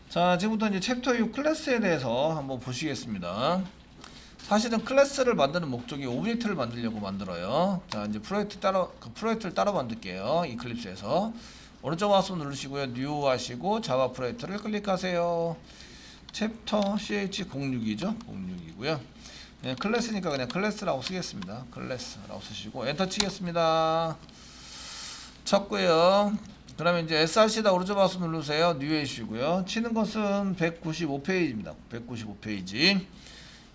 자, 지금부터 이제 챕터 6 클래스에 대해서 한번 보시겠습니다. 사실은 클래스를 만드는 목적이 오브젝트를 만들려고 만들어요. 자, 이제 프로젝트를 따로 만들게요. 이클립스에서 오른쪽 마우스 누르시고요. 뉴 하시고 자바 프로젝트를 클릭하세요. 챕터 ch06이죠. 06이고요. 네, 클래스니까 그냥 클래스라고 쓰겠습니다. 클래스라고 쓰시고 엔터 치겠습니다. 쳤고요. 그러면 이제 src다 오른쪽 마우스 누르세요. 뉴 해주시고요. 치는 것은 195페이지입니다. 195페이지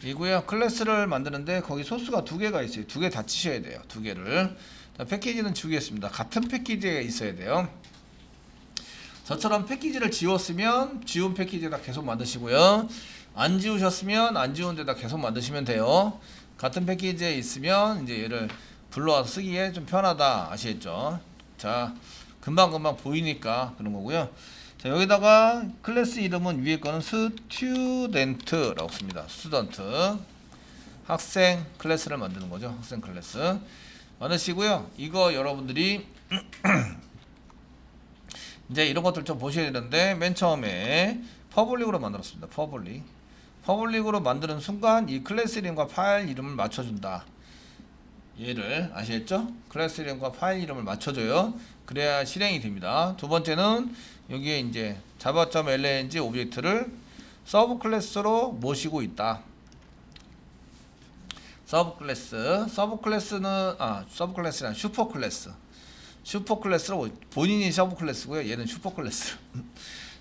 이고요. 클래스를 만드는데 거기 소스가 두 개가 있어요. 두 개 다 치셔야 돼요. 두 개를. 자, 패키지는 주겠습니다. 같은 패키지가 있어야 돼요. 저처럼 패키지를 지웠으면 지운 패키지에다 계속 만드시고요. 안 지우셨으면 안 지운 데다 계속 만드시면 돼요. 같은 패키지에 있으면 이제 얘를 불러와서 쓰기에 좀 편하다. 아시겠죠? 자, 금방금방 보이니까 그런 거고요. 자, 여기다가 클래스 이름은 위에 거는 스튜던트라고 씁니다. 스튜던트. 학생 클래스를 만드는 거죠. 학생 클래스. 만드시고요. 이거 여러분들이 이제 이런 것들 좀 보셔야 되는데 맨 처음에 퍼블릭으로 만들었습니다. 퍼블릭으로 만드는 순간 이 클래스 이름과 파일 이름을 맞춰준다. 얘를 아시겠죠? 클래스 이름과 파일 이름을 맞춰줘요. 그래야 실행이 됩니다. 두 번째는 여기에 이제 java.lang 오브젝트를 서브 클래스로 모시고 있다. 서브 클래스는 서브 클래스란 슈퍼 클래스로 본인이 서브 클래스고요. 얘는 슈퍼 클래스.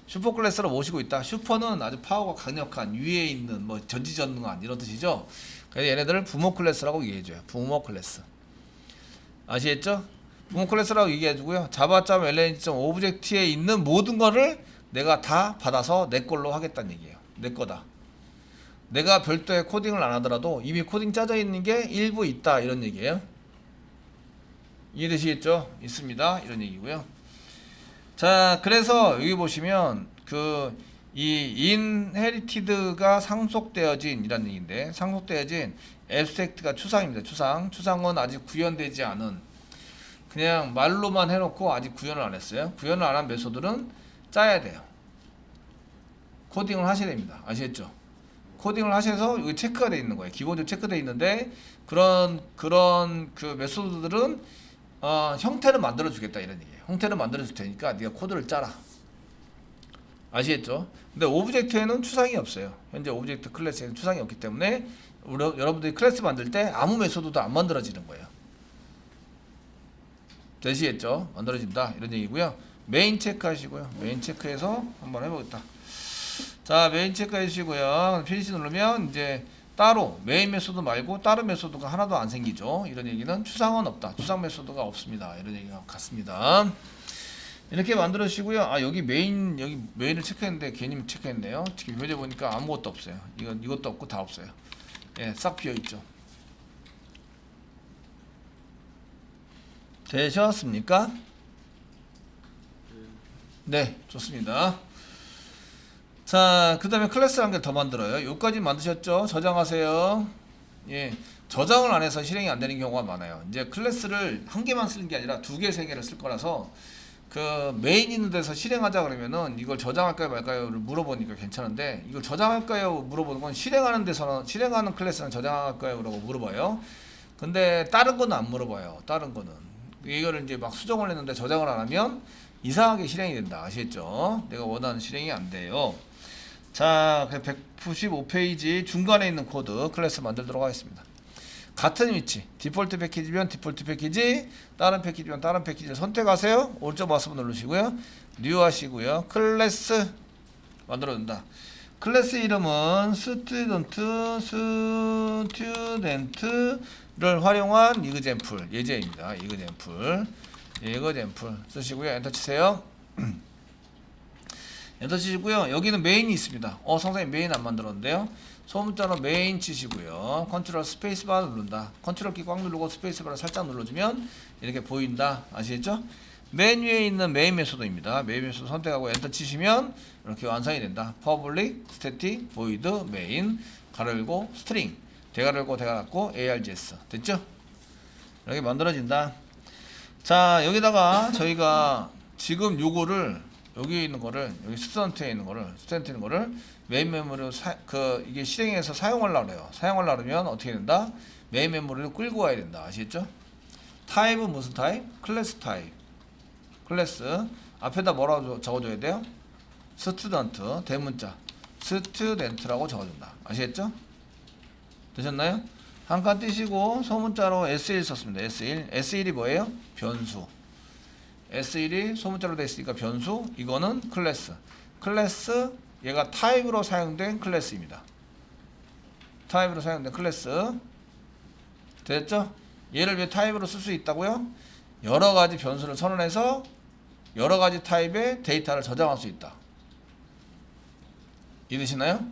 슈퍼 클래스로 모시고 있다. 슈퍼는 아주 파워가 강력한 위에 있는 뭐 전지전능한 이런 뜻이죠. 그래서 얘네들을 부모 클래스라고 얘기해줘요. 부모 클래스. 아시겠죠? 부모 클래스라고 얘기해주고요. java.lang.object에 있는 모든 거를 내가 다 받아서 내 걸로 하겠다는 얘기예요. 내 거다. 내가 별도의 코딩을 안 하더라도 이미 코딩 짜져 있는 게 일부 있다. 이런 얘기예요. 이해되시겠죠? 있습니다. 이런 얘기고요. 자, 그래서 여기 보시면 이 inherited가 상속되어진 이라는 얘기인데, 상속되어진 abstract가 추상입니다. 추상은 아직 구현되지 않은, 그냥 말로만 해놓고 아직 구현을 안 했어요. 구현을 안 한 메소드는 짜야 돼요. 코딩을 하셔야 됩니다. 아시겠죠? 코딩을 하셔서 여기 체크가 되어 있는 거예요. 기본적으로 체크되어 있는데 그런 그 메소드들은 형태를 만들어 주겠다 이런 얘기예요. 형태를 만들어 줄 테니까 네가 코드를 짜라. 아시겠죠? 근데 오브젝트에는 추상이 없어요. 현재 오브젝트 클래스에는 추상이 없기 때문에 여러분들이 클래스 만들 때 아무 메소드도 안 만들어지는 거예요. 되시겠죠? 만들어진다 이런 얘기고요. 메인 체크 하시고요. 메인 체크해서 한번 해보겠다. 자, 메인 체크 해주시고요. 피니시 누르면 이제 따로 메인 메소드 말고 다른 메소드가 하나도 안 생기죠. 이런 얘기는 추상은 없다. 추상 메소드가 없습니다. 이런 얘기가 같습니다. 이렇게 만들어 주시고요. 여기 메인을 체크했는데 괜히 체크했네요. 지금 표제 보니까 아무것도 없어요. 이것도 없고 다 없어요. 예, 싹 비어 있죠. 되셨습니까? 네, 좋습니다. 자, 그 다음에 클래스 한 개 더 만들어요. 여기까지 만드셨죠? 저장하세요. 예, 저장을 안 해서 실행이 안 되는 경우가 많아요. 이제 클래스를 한 개만 쓰는 게 아니라 두 개, 세 개를 쓸 거라서 그 메인 있는 데서 실행하자 그러면은 이걸 저장할까요 말까요를 물어보니까 괜찮은데, 이걸 저장할까요 물어보는 건 실행하는 데서는, 실행하는 클래스는 저장할까요 라고 물어봐요. 근데 다른 거는 안 물어봐요. 다른 거는 이거를 이제 막 수정을 했는데 저장을 안 하면 이상하게 실행이 된다. 아시겠죠? 내가 원하는 실행이 안 돼요. 자, 195페이지 중간에 있는 코드 클래스 만들도록 하겠습니다. 같은 위치, 디폴트 패키지면 디폴트 패키지, 다른 패키지면 다른 패키지를 선택하세요. 오른쪽 마우스 누르시고요. 뉴 하시고요. 클래스 만들어준다. 클래스 이름은 스튜던트를 활용한 이그젠플, 예제입니다. 이그젠플 쓰시고요. 엔터 치세요. 엔터 치시고요. 여기는 메인이 있습니다. 선생님 메인 안 만들었는데요. 소문자로 메인 치시고요. 컨트롤 스페이스바 누른다. 컨트롤 키 꽉 누르고 스페이스바를 살짝 눌러주면 이렇게 보인다. 아시겠죠? 맨 위에 있는 메인 메소드입니다. 메인 메소드 선택하고 엔터 치시면 이렇게 완성이 된다. public static void main 가로 열고 string 대가로 열고 대가 닫고 args 됐죠? 이렇게 만들어진다. 자, 여기다가 저희가 지금 요거를 여기 있는 거를 여기 스튜던트에 있는 거를 메인 메모리로 이게 실행해서 사용하려고 해요. 사용하려고 하면 어떻게 된다? 메인 메모리를 끌고 와야 된다. 아시겠죠? 타입은 무슨 타입? 클래스 타입. 클래스 앞에다 뭐라고 적어줘야 돼요? 스튜던트 대문자 스튜던트라고 적어준다. 아시겠죠? 되셨나요? 한 칸 띄시고 소문자로 S1 썼습니다. S1. S1이 뭐예요? 변수. S1이 소문자로 되어 있으니까 변수. 이거는 클래스. 클래스 얘가 타입으로 사용된 클래스입니다. 타입으로 사용된 클래스. 됐죠? 얘를 왜 타입으로 쓸 수 있다고요? 여러 가지 변수를 선언해서 여러 가지 타입의 데이터를 저장할 수 있다. 이해되시나요?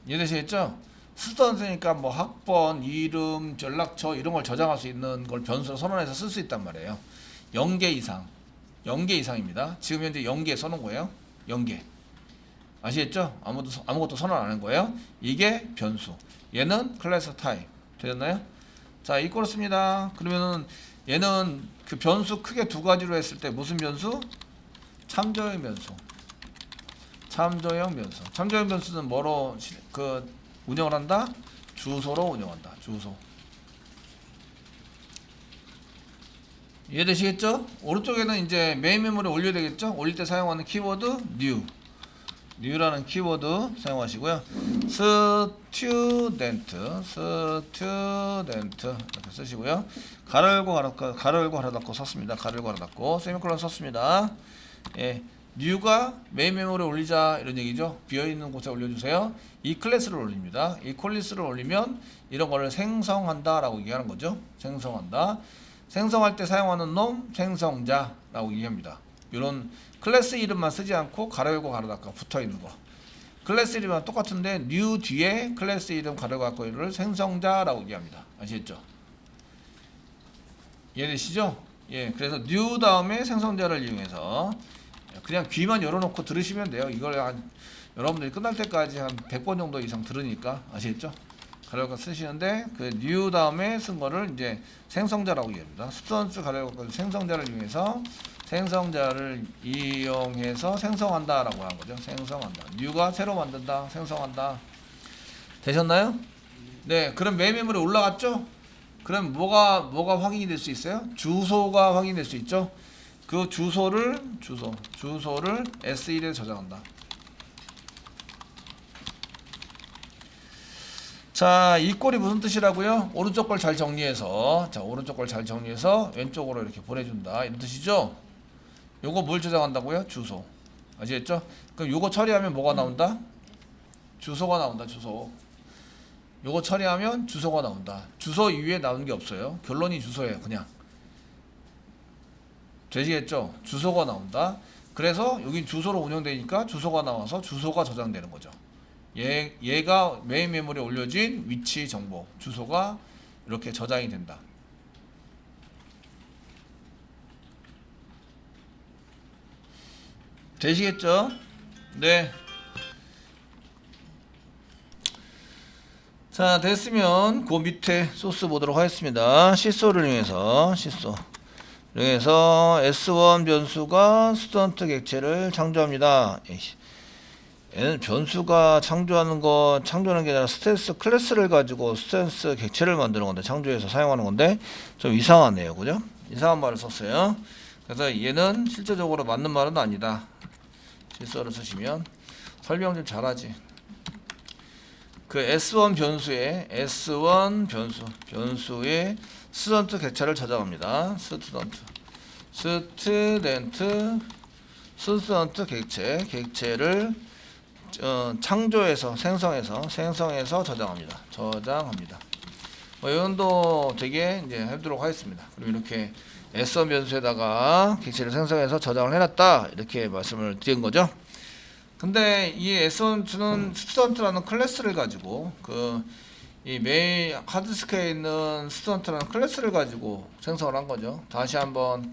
이해되시겠죠? 스튜던트니까 뭐 학번, 이름, 연락처 이런 걸 저장할 수 있는 걸 변수로 선언해서 쓸 수 있단 말이에요. 0개 이상. 0개 이상입니다. 지금 현재 0개 써놓은 거예요. 0개. 아시겠죠? 아무것도 선언 안 한 거예요. 이게 변수. 얘는 클래스 타입. 되셨나요? 자, 이꼴을 씁니다. 그러면은 얘는 그 변수 크게 두 가지로 했을 때 무슨 변수? 참조형 변수. 참조형 변수. 참조형 변수는 뭐로 운영을 한다? 주소로 운영한다. 주소. 이해되시겠죠? 오른쪽에는 이제 메인 메모리에 올려야 되겠죠? 올릴 때 사용하는 키워드 new. new라는 키워드 사용하시고요. student 이렇게 쓰시고요. 가로 열고 가로 닫고 썼습니다. 가로 열고 가로 닫고 세미콜론 썼습니다. 예. new가 메인 메모리에 올리자 이런 얘기죠. 비어있는 곳에 올려주세요. 이 클래스를 올립니다. 이 클래스를 올리면 이런 거를 생성한다 라고 얘기하는 거죠. 생성한다. 생성할 때 사용하는 놈 생성자라고 얘기합니다. 이런 클래스 이름만 쓰지 않고 가로 열고 가로 닫고 붙어있는 거. 클래스 이름은 똑같은데 new 뒤에 클래스 이름 가로 닫고 이를 생성자라고 얘기합니다. 아시겠죠? 이해되시죠? 예, 그래서 new 다음에 생성자를 이용해서 그냥 귀만 열어놓고 들으시면 돼요. 이걸 여러분들이 끝날 때까지 한 100번 정도 이상 들으니까 아시겠죠? 가로가 쓰시는데 그 new 다음에 쓴 거를 이제 생성자라고 얘기합니다. 스튜던트 가로가 생성자를 이용해서 생성한다라고 하는 거죠. 생성한다. new가 새로 만든다. 생성한다. 되셨나요? 네, 그럼 메인 메모리에 올라갔죠? 그럼 뭐가 확인이 될 수 있어요? 주소가 확인될 수 있죠? 그 주소를 S1에 저장한다. 자, 이 꼴이 무슨 뜻이라고요? 오른쪽 걸 잘 정리해서 왼쪽으로 이렇게 보내준다 이런 뜻이죠? 요거 뭘 저장한다고요? 주소. 아시겠죠? 그럼 요거 처리하면 뭐가 나온다? 주소가 나온다. 주소. 요거 처리하면 주소가 나온다. 주소 이후에 나오는 게 없어요. 결론이 주소예요. 그냥. 되시겠죠? 주소가 나온다. 그래서 여기 주소로 운영되니까 주소가 나와서 주소가 저장되는 거죠. 얘가 메인 메모리에 올려진 위치 정보 주소가 이렇게 저장이 된다. 되시겠죠? 네. 자, 됐으면 그 밑에 소스 보도록 하겠습니다. 시소를 이용해서 S1 변수가 스튜던트 객체를 창조합니다. 얘는 변수가 창조하는 게 아니라 스탠스 클래스를 가지고 스탠스 객체를 만드는 건데, 창조해서 사용하는 건데 좀 이상하네요. 그죠? 이상한 말을 썼어요. 그래서 얘는 실제적으로 맞는 말은 아니다. 실수를 쓰시면 설명 좀 잘하지. 그 S1 변수의 스튜던트 객체를 저장합니다. 스튜던트 객체를 창조해서 생성해서 저장합니다. 뭐 이건도 되게 이제 해보도록 하겠습니다. 그럼 이렇게 S1 변수에다가 객체를 생성해서 저장을 해놨다 이렇게 말씀을 드린 거죠. 근데 이 S1는 스튜던트라는 클래스를 가지고 이 메인 하드디스크에 있는 스튜던트라는 클래스를 가지고 생성을 한 거죠. 다시 한 번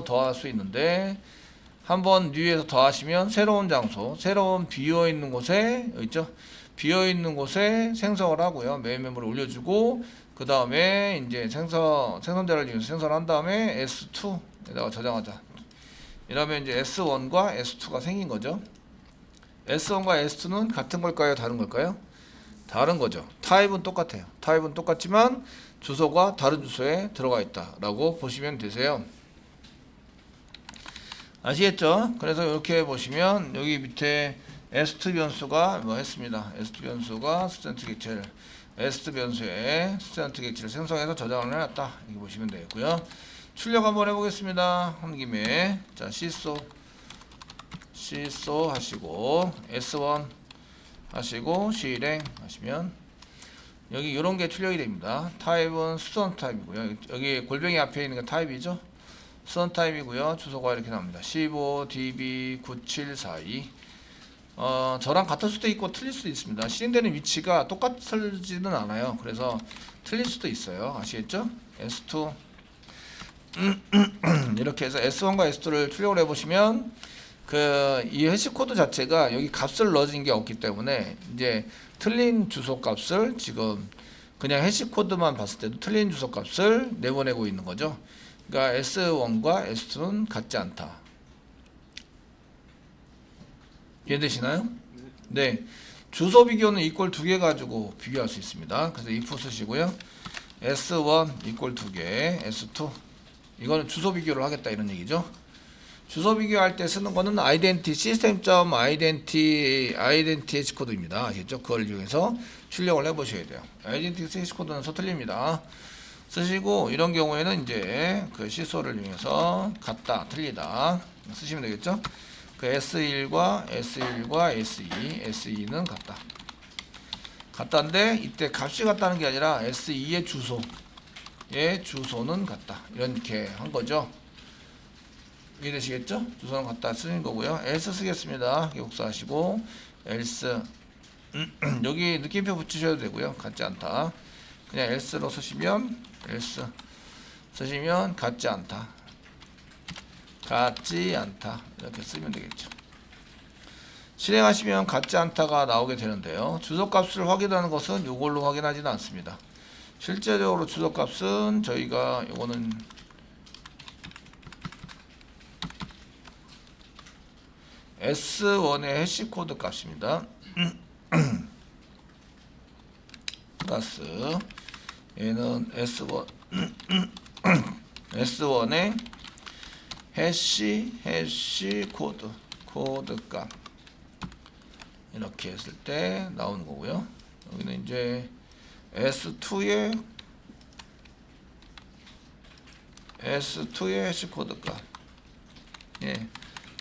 더 할 수 있는데 한번 new에서 더하시면 새로운 장소, 새로운 비어있는 곳에 있죠. 비어있는 곳에 생성을 하고요. 메인 메모리 올려주고 그 다음에 이제 생성자를 이용해서 생성을 한 다음에 S2에다가 저장하자. 이러면 이제 S1과 S2가 생긴 거죠. S1과 S2는 같은 걸까요? 다른 걸까요? 다른 거죠. 타입은 똑같아요. 타입은 똑같지만 주소가 다른 주소에 들어가 있다라고 보시면 되세요. 아시겠죠? 그래서 이렇게 보시면 여기 밑에 S2 변수가 뭐 했습니다. S2 변수가 스튜던트 객체를 S2 변수에 스튜던트 객체를 생성해서 저장을 해놨다. 이렇게 보시면 되겠고요. 출력 한번 해보겠습니다. 한 김에 자 시소 하시고 S1 하시고 실행 하시면 여기 이런 게 출력이 됩니다. 타입은 스튜던트 타입이고요. 여기 골뱅이 앞에 있는 게 타입이죠. 스튜던트 타입이고요. 주소가 이렇게 나옵니다. 15db9742 저랑 같을 수도 있고 틀릴 수도 있습니다. 실행되는 위치가 똑같지는 않아요. 그래서 틀릴 수도 있어요. 아시겠죠? S2 이렇게 해서 S1과 S2를 출력을 해보시면 이 해시코드 자체가 여기 값을 넣어진 게 없기 때문에 이제 틀린 주소 값을 지금 그냥 해시코드만 봤을 때도 틀린 주소 값을 내보내고 있는 거죠. 그러니까 S1과 S2는 같지 않다. 이해되시나요? 네. 주소 비교는 이꼴 2개 가지고 비교할 수 있습니다. 그래서 if 쓰시고요. S1 이꼴 2개, S2 이거는 주소 비교를 하겠다 이런 얘기죠. 주소 비교할 때 쓰는 거는 identity system.identity 해시코드입니다. 아시겠죠? 그걸 이용해서 출력을 해보셔야 돼요. identity 해시코드는 서틀립니다. 쓰시고 이런 경우에는 이제 그 시소를 이용해서 같다, 틀리다 쓰시면 되겠죠? 그 S1과 SE는 같다. 같다인데 이때 값이 같다는 게 아니라 S2의 주소는 같다. 이렇게 한 거죠. 이해되시겠죠? 주소는 같다 쓰는 거고요. else 쓰겠습니다. 복사하시고 else 여기 느낌표 붙이셔도 되고요. 같지 않다. 그냥 else로 쓰시면 같지 않다. 이렇게 쓰면 되겠죠. 실행하시면 같지 않다가 나오게 되는데요. 주소값을 확인하는 것은 이걸로 확인하지는 않습니다. 실제적으로 주소값은 저희가 이거는 S1의 해시코드 값입니다. 플러스 얘는 S1의 해시코드 값 이렇게 했을 때 나오는 거고요. 여기는 이제 S2의 해시코드 값. 예.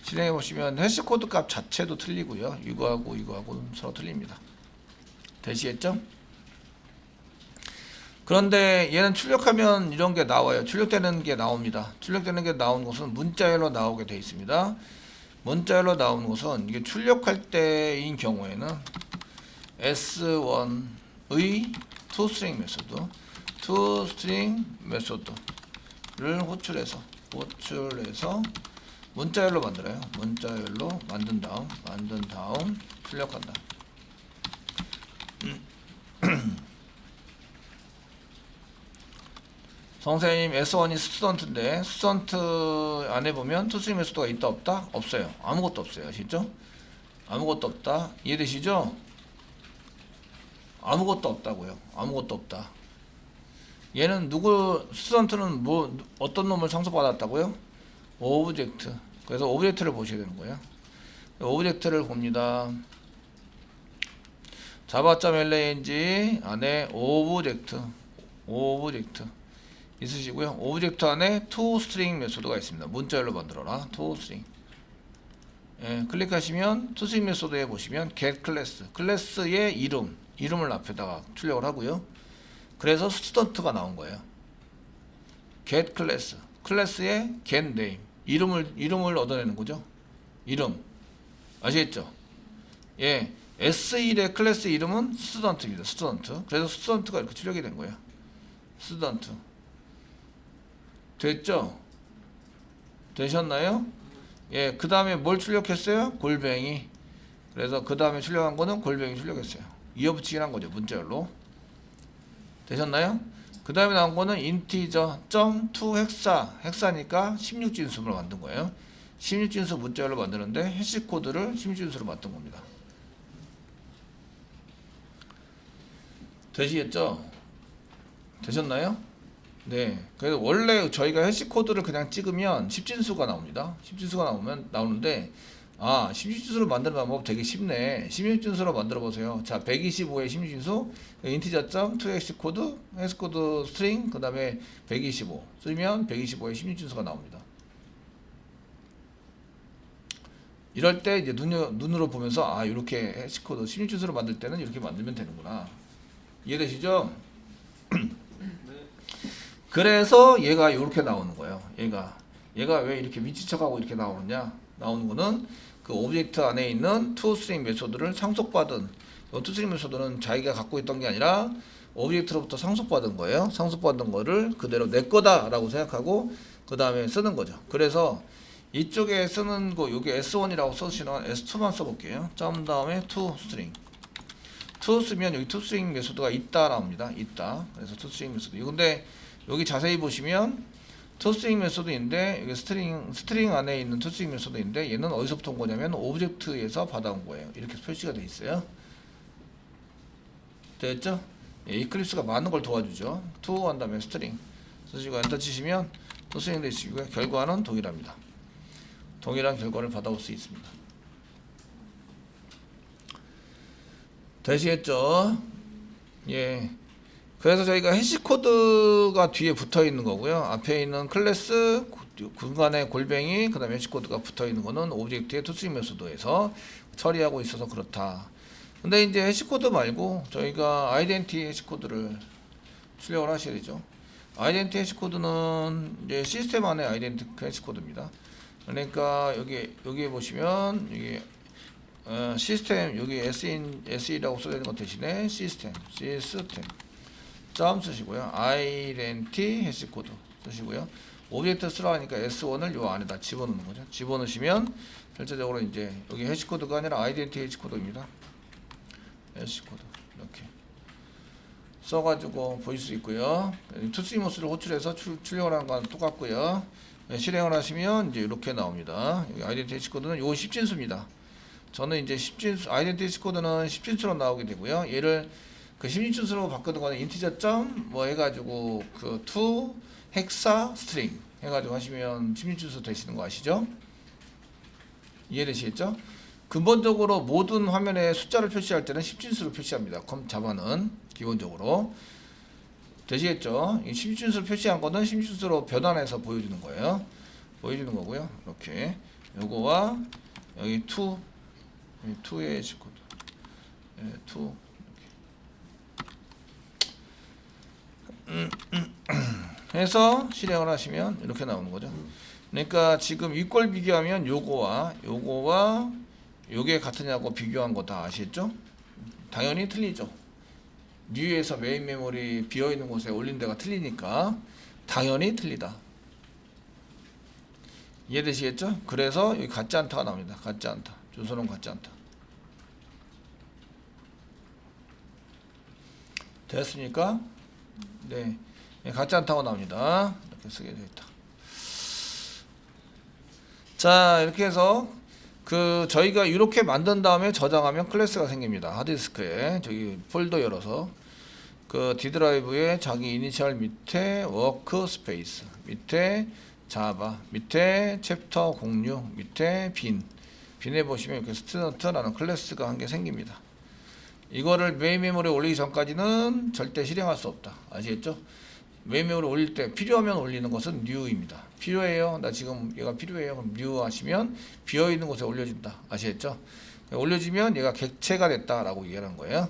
실행해 보시면 해시코드 값 자체도 틀리고요. 이거하고는 서로 틀립니다. 되시겠죠? 그런데 얘는 출력하면 이런 게 나와요. 출력되는 게 나옵니다. 출력되는 게 나온 것은 문자열로 나오게 되어 있습니다. 문자열로 나오는 것은 이게 출력할 때인 경우에는 S1의 toString 메소드를 호출해서 문자열로 만들어요. 문자열로 만든 다음 출력한다. 선생님 S1이 스튜던트인데 스튜던트 안에 보면 toString 메소드가 있다 없다? 없어요. 아무것도 없어요. 아시죠? 아무것도 없다. 이해되시죠? 아무것도 없다고요. 아무것도 없다. 얘는 스튜던트는 어떤 놈을 상속받았다고요? 오브젝트. 그래서 오브젝트를 보셔야 되는 거예요. 오브젝트를 봅니다. java.lang 안에 오브젝트 있으시고요. 오브젝트 안에 toString 메소드가 있습니다. 문자열로 만들어라. toString. 예, 클릭하시면 toString 메소드에 보시면 get 클래스의 이름을 앞에다가 출력을 하고요. 그래서 스튜던트가 나온 거예요. get 클래스의 get name 이름을 얻어내는 거죠. 이름 아시겠죠? 예, S1의 클래스 이름은 스튜던트입니다. 스튜던트. 그래서 스튜던트가 이렇게 출력이 된 거예요. 스튜던트. 됐죠? 되셨나요? 예, 그 다음에 뭘 출력했어요? 골뱅이. 그래서 그 다음에 출력한 거는 골뱅이 출력했어요. 이어붙이긴 한 거죠. 문자열로. 되셨나요? 그 다음에 나온 거는 인티저 .to 헥사니까 16진수로 만든 거예요. 16진수 문자열로 만드는데 해시 코드를 16진수로 만든 겁니다. 되시겠죠? 되셨나요? 네. 그래서 원래 저희가 해시 코드를 그냥 찍으면 10진수가 나옵니다. 10진수가 나오는데 16진수로 만드는 방법 되게 쉽네. 16진수로 만들어 보세요. 자, 125의 16진수, 인티저점, 2해시 코드, 해시 코드 스트링, 그 다음에 125 쓰면 125의 16진수가 나옵니다. 이럴 때 이제 눈으로 보면서 이렇게 해시 코드 16진수로 만들 때는 이렇게 만들면 되는구나. 이해되시죠? 그래서 얘가 이렇게 나오는 거예요. 얘가 왜 이렇게 위치척하고 이렇게 나오느냐? 나오는 거는 그 오브젝트 안에 있는 toString 메소드를 상속받은, 이 toString 메소드는 자기가 갖고 있던 게 아니라 오브젝트로부터 상속받은 거예요. 상속받은 거를 그대로 내 거다라고 생각하고 그 다음에 쓰는 거죠. 그래서 이쪽에 쓰는 거, 여기 S1이라고 써주시면 S2만 써볼게요. 점 다음에 toString. to 쓰면 여기 toString 메소드가 있다 나옵니다. 있다. 그래서 toString 메소드. 근데 여기 자세히 보시면 toString 메소드인데 여기 스트링 안에 있는 toString 메소드인데 얘는 어디서부터 온 거냐면 오브젝트에서 받아온 거예요. 이렇게 표시가 돼 있어요. 됐죠? 이클립스가 많은 걸 도와주죠. to 한 다음에 string 쓰시고 엔터 치시면 toString 되시고요. 결과는 동일합니다. 동일한 결과를 받아올 수 있습니다. 되시겠죠? 예. 그래서 저희가 해시코드가 뒤에 붙어 있는 거고요. 앞에 있는 클래스, 중간에 골뱅이, 그 다음에 해시코드가 붙어 있는 거는 오브젝트의 toString 메소드에서 처리하고 있어서 그렇다. 근데 이제 해시코드 말고 저희가 아이덴티 해시코드를 출력을 하셔야 되죠. 아이덴티 해시코드는 이제 시스템 안에 아이덴티 해시코드입니다. 그러니까 여기 보시면 여기 시스템 여기 SE라고 써야 되는 것 대신에 시스템 점 쓰시고요. 아이덴티 해시코드 쓰시고요. 오브젝트 쓰라 하니까 S1을 요 안에다 집어넣는 거죠. 집어넣으시면 실제적으로 이제 여기 해시코드가 아니라 아이덴티 해시코드입니다. 해시코드 이렇게 써가지고 보실 수 있고요. 투스리모스를 호출해서 출력을 하는 건 똑같고요. 실행을 하시면 이제 이렇게 나옵니다. 여기 아이덴티 해시코드는 요 10진수입니다. 저는 이제 10진수, 아이덴티 해시코드는 10진수로 나오게 되고요. 얘를 그 16진수로 바꾸는 거는 인티저 점 뭐 해가지고 그 to 헥사 스트링 해가지고 하시면 16진수 되시는 거 아시죠? 이해되시겠죠? 근본적으로 모든 화면에 숫자를 표시할 때는 10진수로 표시합니다. 자바는 기본적으로 되시겠죠? 이 16진수로 표시한 거는 16진수로 변환해서 보여주는 거예요. 보여주는 거고요. 이렇게 요거와 여기 to의 해시코드, to 해서 실행을 하시면 이렇게 나오는 거죠. 그러니까 지금 윗꼴 비교하면 요거와 요게 같으냐고 비교한 거 다 아시겠죠? 당연히 틀리죠. 뉴에서 메인 메모리 비어있는 곳에 올린 데가 틀리니까 당연히 틀리다. 이해되시겠죠? 그래서 여기 같지 않다가 나옵니다. 같지 않다. 주소는 같지 않다. 됐습니까? 네. 같지 않다고 나옵니다. 이렇게 쓰게 되겠다. 자, 이렇게 해서 저희가 이렇게 만든 다음에 저장하면 클래스가 생깁니다. 하드디스크에 저기 폴더 열어서 그 D 드라이브에 자기 이니셜 밑에 워크스페이스 밑에 자바 밑에 챕터 06 밑에 빈에 보시면 이렇게 스튜던트라는 클래스가 한 개 생깁니다. 이거를 메인 메모리에 올리기 전까지는 절대 실행할 수 없다. 아시겠죠? 메인 메모리 올릴 때 필요하면 올리는 것은 new입니다. 필요해요. 나 지금 얘가 필요해요. 그럼 new 하시면 비어있는 곳에 올려진다. 아시겠죠? 올려지면 얘가 객체가 됐다라고 얘기하는 거예요.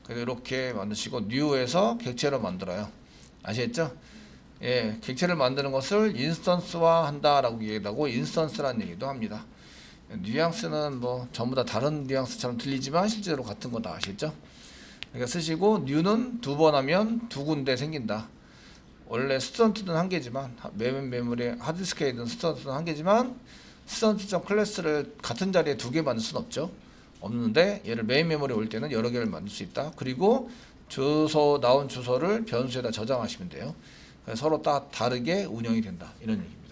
그래서 이렇게 만드시고 new에서 객체로 만들어요. 아시겠죠? 예, 객체를 만드는 것을 인스턴스화 한다라고 얘기하고 인스턴스라는 얘기도 합니다. 뉘앙스는 뭐 전부 다 다른 뉘앙스처럼 들리지만 실제로 같은 거 다 아시겠죠? 그러니까 쓰시고 new는 두 번 하면 두 군데 생긴다. 원래 스튜던트는 한 개지만 메인 메모리 하드디스크에 있는 스튜던트는 한 개지만 스튜던트.클래스를 같은 자리에 두 개 만들 수는 없는데 얘를 메인 메모리에 올 때는 여러 개를 만들 수 있다. 그리고 나온 주소를 변수에다 저장하시면 돼요. 서로 다 다르게 운영이 된다. 이런 얘기입니다.